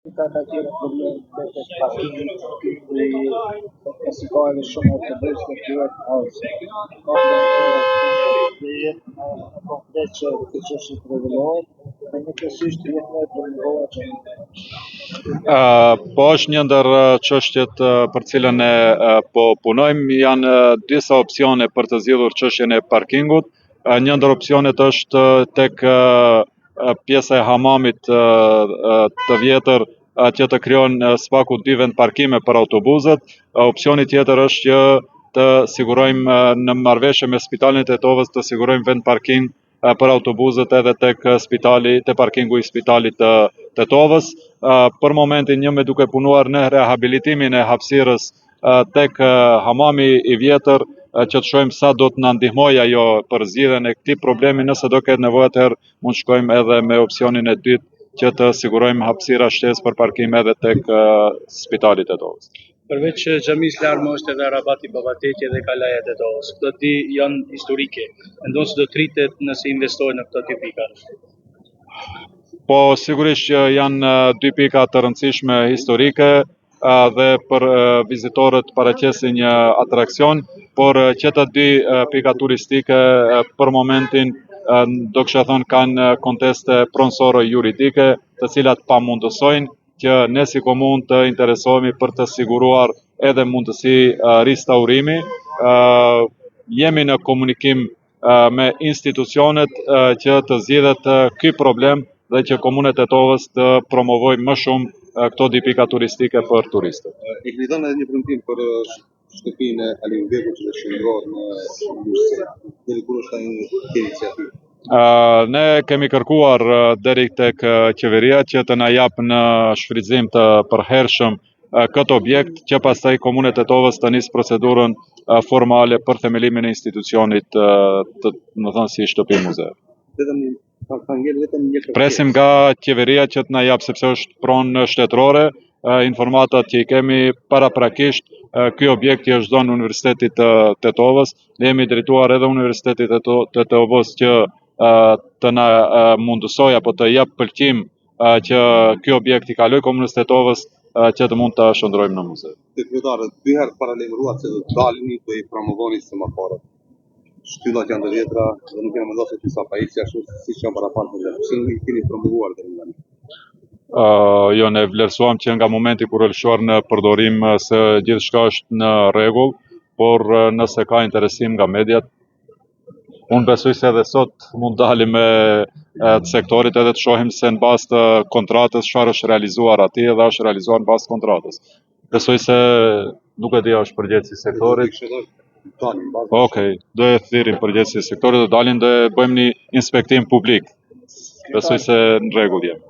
Ka të tjera probleme të parkimit, si ka edhe shumë autobus të tjerë ose ka dhe jetë në komplet që të qështë të regulohet, dhe në kësisht të jetë në promovohet që Po është një ndër çështjet për cilën ne po punojmë, janë disa opsione për të zgjidhur çështjen e parkingut. Një ndër opsionet është tek pjesa e hamamit të vjetër që të krijon spaku 2 vend parkime për autobuzët. Opsioni tjetër është që të sigurojmë në marrëveshje me Spitalin e Tetovës të sigurojmë vend parking për autobuzët edhe tek spitali, te parkingu i Spitalit të Tetovës. Për momentin jemi duke punuar në rehabilitimin e hapësirës tek hamami i vjetër, që të shohim sa do të na ndihmojë ajo për zgjidhjen e këtij problemi. Nëse do ketë nevojë, atëherë mund shkojmë edhe me opsionin e dytë që të sigurojmë hapësira shtesë për parkim edhe tek Spitali i Tetovës. Përveç xhamisë larmë është edhe Arabati Babateti dhe Kalaja e Tetovës. Këto dy janë historike. Mendon se do të rritet nëse investohen në këto dy pika? Po sigurisht që janë dy pika të rëndësishme historike dhe për vizitorët paraqesin një atraksion, por që të dy pika turistike për momentin do kisha thënë kanë konteste pronësore juridike, të cilat pamundësojnë që ne si komunë të interesohemi për të siguruar edhe mundësi restaurimi. Jemi në komunikim me institucionet që të zgjidhet ky problem dhe që Komuna e Tetovës të promovojë më shumë këto dy pika turistike për turistët. I keni dhënë edhe një premtim për shtëpinë e Alim Begut që shndrohet në Durrës. Deri kur është ai iniciativë? Ne kemi kërkuar deri tek qeveria që të na japë në shfrytëzim të përhershëm këtë objekt, që pastaj Komuna e Tetovës të nisë procedurën formale për themelimin e institucionit, më thënë si shtëpi muze. Presim nga qeveria që të na japë, sepse është pronë shtetërore, informatat që i kemi paraprakisht, ky objekt i është dhënë në Universitetit të Tetovës. Ne jemi drejtuar edhe Universitetit të Tetovës që të na mundësoj apo të jap pëlqim që ky objekt i kaloj Komunës Tetovës që të mund të shndrojmë në muze. Kryetarët dy herë paralajmëruat se do të dalini të i promovoni semaforët. Shtyllat janë të vjetra dhe nuk janë vendosur disa pajisje ashtu siç janë paraparë. Si i keni promovuar deri tani? Jo, ne vlerësuam që nga momenti kur është lëshuar në përdorim se gjithçka është në rregull, por nëse ka interesim nga mediat, unë besoj se edhe sot mund dalim me të sektorit edhe të shohim se në bazë të kontratës çfarë është realizuar aty dhe është realizuar në bazë të kontratës. Besoj se nuk e di është përgjegjësi i sektorit. Okej, do e thirrim përgjegjësi i sektorit, do dalin dhe bëjmë një inspektim publik. Besoj se në rregull jemi.